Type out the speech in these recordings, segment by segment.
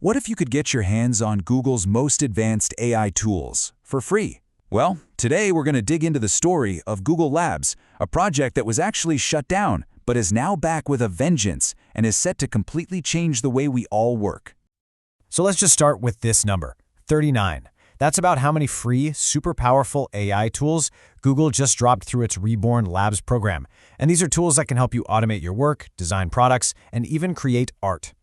What if you could get your hands on Google's most advanced AI tools for free? Well, today we're going to dig into the story of Google Labs, a project that was actually shut down, but is now back with a vengeance and is set to completely change the way we all work. So let's just start with this number, 39. That's about how many free, super powerful AI tools Google just dropped through its Reborn Labs program. And these are tools that can help you automate your work, design products, and even create art.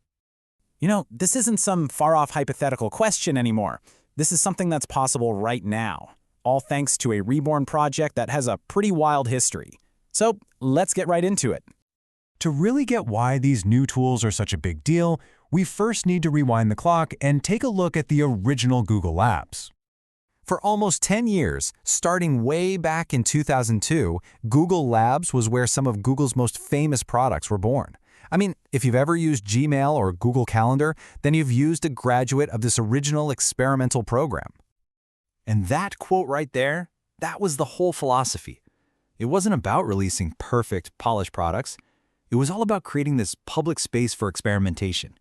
You know, this isn't some far-off hypothetical question anymore. This is something that's possible right now, all thanks to a Reborn project that has a pretty wild history. So let's get right into it. To really get why these new tools are such a big deal, we first need to rewind the clock and take a look at the original Google Labs. For almost 10 years, starting way back in 2002, Google Labs was where some of Google's most famous products were born. I mean, if you've ever used Gmail or Google Calendar, then you've used a graduate of this original experimental program. And that quote right there, that was the whole philosophy. It wasn't about releasing perfect, polished products. It was all about creating this public space for experimentation.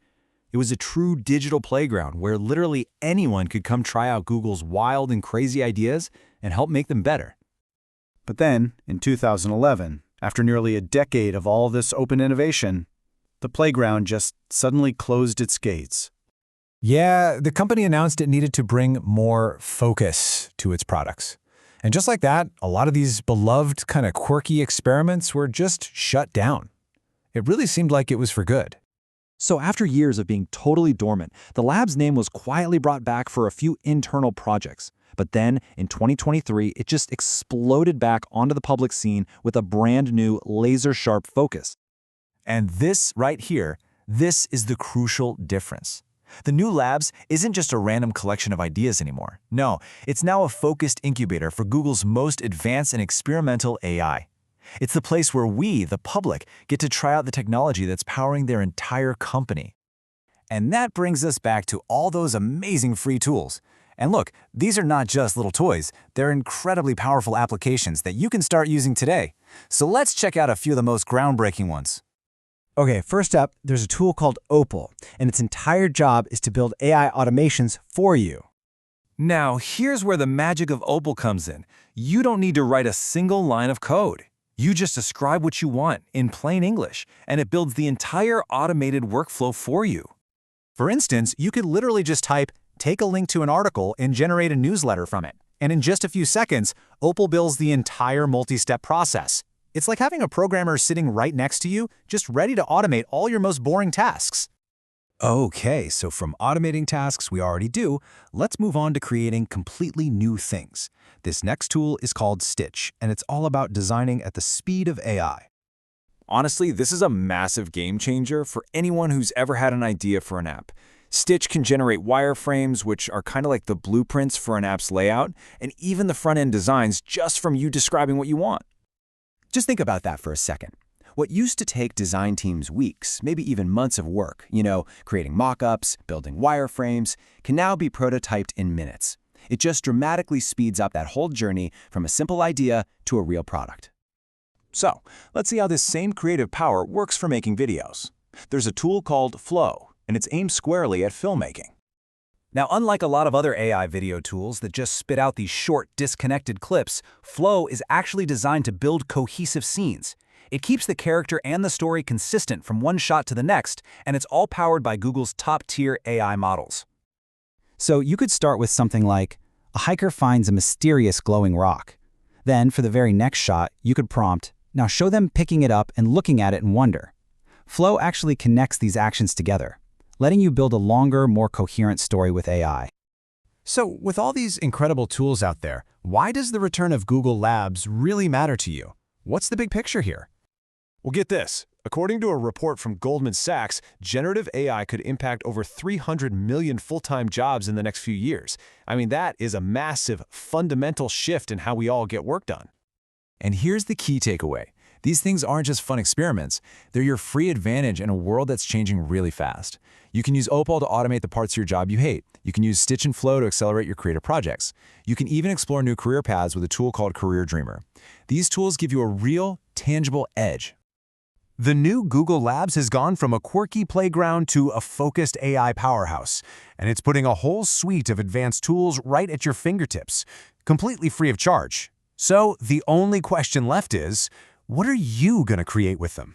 It was a true digital playground where literally anyone could come try out Google's wild and crazy ideas and help make them better. But then, in 2011, after nearly a decade of all this open innovation, the playground just suddenly closed its gates. Yeah, the company announced it needed to bring more focus to its products. And just like that, a lot of these beloved kind of quirky experiments were just shut down. It really seemed like it was for good. So after years of being totally dormant, the lab's name was quietly brought back for a few internal projects. But then, in 2023, it just exploded back onto the public scene with a brand new laser-sharp focus. And this right here, this is the crucial difference. The new labs isn't just a random collection of ideas anymore. No, it's now a focused incubator for Google's most advanced and experimental AI. It's the place where we, the public, get to try out the technology that's powering their entire company. And that brings us back to all those amazing free tools. And look, these are not just little toys. They're incredibly powerful applications that you can start using today. So let's check out a few of the most groundbreaking ones. Okay, first up, there's a tool called Opal, and its entire job is to build AI automations for you. Now, here's where the magic of Opal comes in. You don't need to write a single line of code. You just describe what you want in plain English, and it builds the entire automated workflow for you. For instance, you could literally just type, take a link to an article and generate a newsletter from it. And in just a few seconds, Opal builds the entire multi-step process. It's like having a programmer sitting right next to you, just ready to automate all your most boring tasks. Okay, so from automating tasks we already do, let's move on to creating completely new things. This next tool is called Stitch, and it's all about designing at the speed of AI. Honestly, this is a massive game changer for anyone who's ever had an idea for an app. Stitch can generate wireframes, which are kind of like the blueprints for an app's layout, and even the front-end designs just from you describing what you want. Just think about that for a second. What used to take design teams weeks, maybe even months of work, creating mock-ups, building wireframes, can now be prototyped in minutes. It just dramatically speeds up that whole journey from a simple idea to a real product. So, let's see how this same creative power works for making videos. There's a tool called Flow, and it's aimed squarely at filmmaking. Now, unlike a lot of other AI video tools that just spit out these short, disconnected clips, Flow is actually designed to build cohesive scenes. It keeps the character and the story consistent from one shot to the next, and it's all powered by Google's top-tier AI models. So you could start with something like, a hiker finds a mysterious glowing rock. Then, for the very next shot, you could prompt, now show them picking it up and looking at it in wonder. Flow actually connects these actions together, letting you build a longer, more coherent story with AI. So, with all these incredible tools out there, why does the return of Google Labs really matter to you? What's the big picture here? Well, get this. According to a report from Goldman Sachs, generative AI could impact over 300 million full-time jobs in the next few years. I mean, that is a massive, fundamental shift in how we all get work done. And here's the key takeaway. These things aren't just fun experiments. They're your free advantage in a world that's changing really fast. You can use Opal to automate the parts of your job you hate. You can use Stitch and Flow to accelerate your creative projects. You can even explore new career paths with a tool called Career Dreamer. These tools give you a real, tangible edge. The new Google Labs has gone from a quirky playground to a focused AI powerhouse, and it's putting a whole suite of advanced tools right at your fingertips, completely free of charge. So the only question left is, what are you going to create with them?